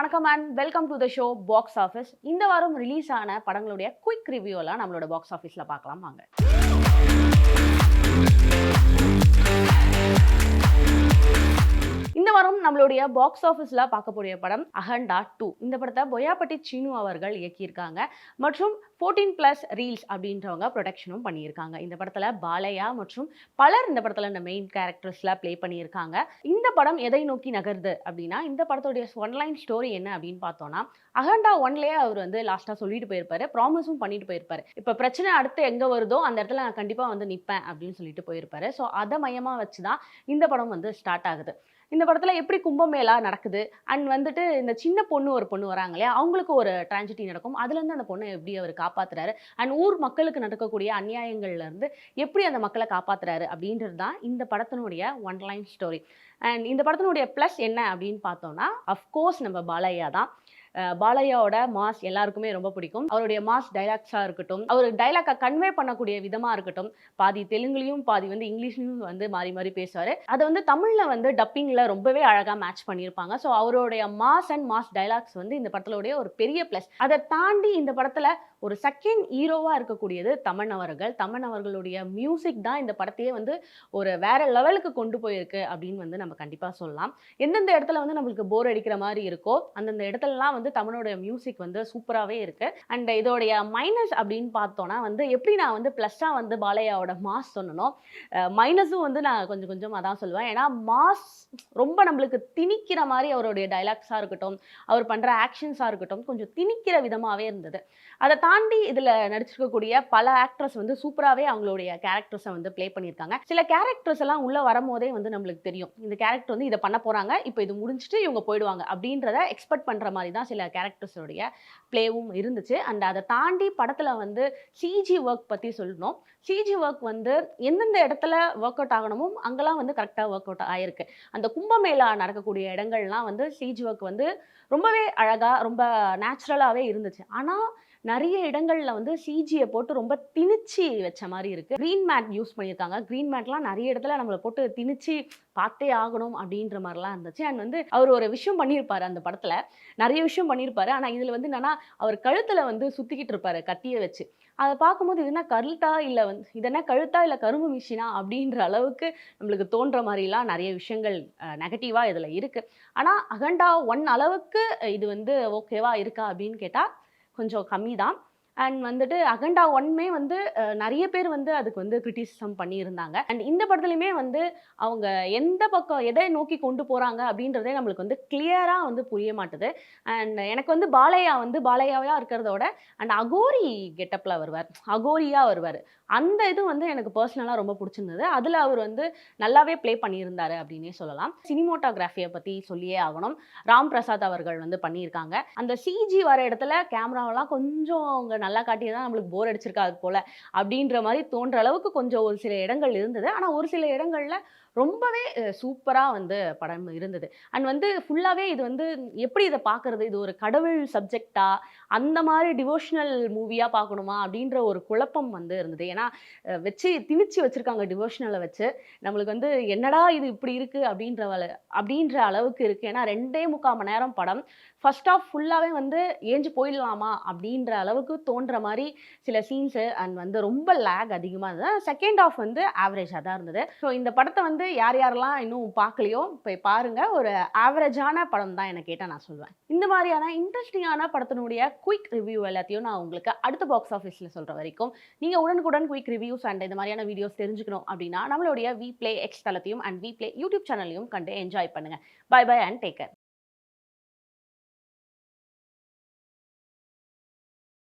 வணக்கம் and welcome to the show box office. இந்த வாரம் ரிலீஸ் ஆன படங்களுடைய குயிக் ரிவ்யூலாம் நம்மளோட பாக்ஸ் ஆஃபீஸில் பார்க்கலாம் வாங்க. இந்த வாரம் நம்மளுடைய பாக்ஸ் ஆஃபீஸில் பார்க்கக்கூடிய படம் அகண்டா 2. இந்த படத்தை பொய்யாப்பட்டி சீனு அவர்கள் இயக்கியிருக்காங்க மற்றும் 14+ ரீல்ஸ் அப்படின்றவங்க ப்ரொடக்ஷனும் பண்ணியிருக்காங்க. இந்த படத்தில் பாலையா மற்றும் பலர் இந்த படத்தில் இந்த மெயின் கேரக்டர்ஸில் ப்ளே பண்ணியிருக்காங்க. இந்த படம் எதை நோக்கி நகருது அப்படின்னா, இந்த படத்துடைய ஒன்லைன் ஸ்டோரி என்ன அப்படின்னு பார்த்தோன்னா, அகண்டா 1லேயே அவர் லாஸ்ட்டாக சொல்லிட்டு போயிருப்பாரு, ப்ராமிஸும் பண்ணிட்டு போயிருப்பாரு. இப்போ பிரச்சனை அடுத்து எங்கே வருதோ அந்த இடத்துல நான் கண்டிப்பாக நிற்பேன் அப்படின்னு சொல்லிட்டு போயிருப்பாரு. ஸோ அதை மையமாக வச்சு தான் இந்த படம் ஸ்டார்ட் ஆகுது. இந்த படத்தில் எப்படி கும்பமேளா நடக்குது அண்ட் இந்த சின்ன பொண்ணு ஒரு பொண்ணு வராங்க இல்லையா, அவங்களுக்கு ஒரு ட்ராஜடி நடக்கும். அதுலேருந்து அந்த பொண்ணை எப்படி அவர் காப்பாற்றுறாரு அண்ட் ஊர் மக்களுக்கு நடக்கக்கூடிய அநியாயங்கள்லேருந்து எப்படி அந்த மக்களை காப்பாற்றுறாரு அப்படின்றது தான் இந்த படத்தினுடைய ஒன்லைன் ஸ்டோரி. அண்ட் இந்த படத்தினுடைய ப்ளஸ் என்ன அப்படின்னு பார்த்தோன்னா, அஃப்கோர்ஸ் நம்ம பாலையா தான். பாலையாவோட மாஸ் எல்லாருக்குமே ரொம்ப பிடிக்கும். அவருடைய மாஸ் டைலாக்ஸாக இருக்கட்டும், அவர் டைலாக்கை கன்வே பண்ணக்கூடிய விதமாக இருக்கட்டும், பாதி தெலுங்குலையும் பாதி இங்கிலீஷ்லையும் மாறி மாறி பேசுவார். அதை தமிழில் டப்பிங்கில் ரொம்பவே அழகாக மேட்ச் பண்ணியிருப்பாங்க. ஸோ அவருடைய மாஸ் அண்ட் மாஸ் டைலாக்ஸ் இந்த படத்திலுடைய ஒரு பெரிய ப்ளஸ். அதை தாண்டி இந்த படத்தில் ஒரு செகண்ட் ஹீரோவாக இருக்கக்கூடியது தமன் அவர்கள். தமன் அவர்களுடைய மியூசிக் தான் இந்த படத்தையே ஒரு வேற லெவலுக்கு கொண்டு போயிருக்கு அப்படின்னு நம்ம கண்டிப்பாக சொல்லலாம். எந்தெந்த இடத்துல நம்மளுக்கு போர் அடிக்கிற மாதிரி இருக்கோ அந்தந்த இடத்துலலாம் தமனோட மியூசிக் சூப்பராகவே இருக்கு. அண்ட் இதோடைய மைனஸ் அப்படின்னு பார்த்தோன்னா எப்படி நான் ப்ளஸ்ஸாக பாலையாவோட மாஸ் சொன்னனோ, மைனஸும் நான் கொஞ்சம் கொஞ்சம் அதான் சொல்லுவேன். ஏன்னா மாஸ் ரொம்ப நம்மளுக்கு திணிக்கிற மாதிரி அவருடைய டைலாக்ஸாக இருக்கட்டும், அவர் பண்ணுற ஆக்ஷன்ஸாக இருக்கட்டும் கொஞ்சம் திணிக்கிற விதமாகவே இருந்தது. அதை தாண்டி இதில் நடிச்சிருக்கக்கூடிய பல ஆக்ட்ரஸ் சூப்பராகவே அவங்களுடைய கேரக்டர்ஸை ப்ளே பண்ணியிருக்காங்க. சில கேரக்டர்ஸ் எல்லாம் உள்ளே வரும்போதே நம்மளுக்கு தெரியும் இந்த கேரக்டர் இதை பண்ண போகிறாங்க, இப்போ இது முடிச்சுட்டு இவங்க போயிடுவாங்க அப்படின்றத எக்ஸ்பெக்ட் பண்ணுற மாதிரி தான் சில கேரக்டர்ஸோடைய ப்ளேவும் இருந்துச்சு. அண்ட் அதை தாண்டி படத்தில் சிஜி ஒர்க் பற்றி சொல்லணும். சிஜி ஒர்க் எந்தெந்த இடத்துல ஒர்க் அவுட் ஆகணுமோ அங்கெல்லாம் கரெக்டாக ஒர்க் அவுட் ஆகிருக்கு. அந்த கும்பமேளா நடக்கக்கூடிய இடங்கள்லாம் சிஜி ஒர்க் ரொம்பவே அழகாக ரொம்ப நேச்சுரலாகவே இருந்துச்சு. ஆனால் நிறைய இடங்களில் சிஜியை போட்டு ரொம்ப திணிச்சு வச்ச மாதிரி இருக்குது. க்ரீன் மேட் யூஸ் பண்ணியிருக்காங்க. க்ரீன் மேட்லாம் நிறைய இடத்துல நம்மளை போட்டு திணிச்சு பார்த்தே ஆகணும் அப்படின்ற மாதிரிலாம் இருந்துச்சு. அண்ட் அவர் ஒரு விஷயம் பண்ணியிருப்பார் அந்த படத்தில், நிறைய விஷயம் பண்ணியிருப்பாரு. ஆனால் இதில் என்னன்னா, அவர் கழுத்தில் சுற்றிக்கிட்டு இருப்பார் கத்தியை வச்சு. அதை பார்க்கும்போது இது என்ன கழுத்தா இல்லை இது என்ன கழுத்தா இல்லை கரும்பு மிஷினா அப்படின்ற அளவுக்கு நம்மளுக்கு தோன்ற மாதிரிலாம் நிறைய விஷயங்கள் நெகட்டிவாக இதில் இருக்குது. ஆனால் அகண்டா 1 அளவுக்கு இது ஓகேவா இருக்கா அப்படின்னு கேட்டால் கொஞ்சம் கம்மி தான். அண்ட் அகண்டா 1மே நிறைய பேர் அதுக்கு கிரிட்டிசிசம் பண்ணியிருந்தாங்க. அண்ட் இந்த படத்துலையுமே அவங்க எந்த பக்கம் எதை நோக்கி கொண்டு போகிறாங்க அப்படின்றதே நம்மளுக்கு கிளியராக புரிய மாட்டுது. அண்ட் எனக்கு பாலையாவையாக இருக்கிறதோட அண்ட் அகோரி கெட்டப்பில் வருவார், அகோரியாக வருவார். அந்த இது எனக்கு பர்சனலாக ரொம்ப பிடிச்சிருந்தது. அதில் அவர் நல்லாவே ப்ளே பண்ணியிருந்தார் அப்படின்னே சொல்லலாம். சினிமோட்டோகிராஃபியை பற்றி சொல்லியே ஆகணும். ராம் பிரசாத் அவர்கள் பண்ணியிருக்காங்க. அந்த சிஜி வர இடத்துல கேமராவெல்லாம் கொஞ்சம் அவங்க நல்லா காட்டியே தான் நம்மளுக்கு போர் அடிச்சிருக்காது போல அப்படின்ற மாதிரி தோன்ற அளவுக்கு கொஞ்சம் ஒரு சில இடங்கள் இருந்தது. ஆனால் ஒரு சில இடங்களில் ரொம்பவே சூப்பராக படம் இருந்தது. அண்ட் ஃபுல்லாகவே இது எப்படி இதை பார்க்குறது, இது ஒரு கடவுள் சப்ஜெக்டா அந்த மாதிரி டிவோஷனல் மூவியாக பார்க்கணுமா அப்படின்ற ஒரு குழப்பம் இருந்தது. ஏன்னா வச்சு திணிச்சு வச்சுருக்காங்க டிவோஷனலை வச்சு. நம்மளுக்கு என்னடா இது இப்படி இருக்குது அப்படின்ற அளவுக்கு இருக்குது. ஏன்னா 2.25 மணி நேரம் படம். ஃபர்ஸ்ட் ஆஃப் ஃபுல்லாகவே ஏஞ்சு போயிடலாமா அப்படின்ற அளவுக்கு தோன்ற மாதிரி சில சீன்ஸு அண்ட் ரொம்ப லேக் அதிகமாக இருந்தது. செகண்ட் ஆஃப் ஆவரேஜாக தான் இருந்தது. ஸோ இந்த படத்தை யார் யாரெல்லாம் இன்னும் பார்க்கலையோ போய் பாருங்கள். ஒரு ஆவரேஜான படம் தான் எனக்கு கேட்டால் நான் சொல்லுவேன். இந்த மாதிரியான இன்ட்ரெஸ்டிங்கான படத்தினுடைய குயிக் ரிவ்யூ எல்லாத்தையும் நான் உங்களுக்கு அடுத்த பாக்ஸ் ஆஃபீஸில் சொல்கிற வரைக்கும் நீங்கள் உடனுக்குடன் குயிக் ரிவ்யூஸ் அண்ட் இந்த மாதிரியான வீடியோஸ் தெரிஞ்சுக்கணும் அப்படின்னா நம்மளுடைய வி ப்ளே எக்ஸ் தளத்தையும் அண்ட் வி ப்ளே யூடியூப் சேனலையும் கண்டு என்ஜாய் பண்ணுங்கள். Bye bye and take care.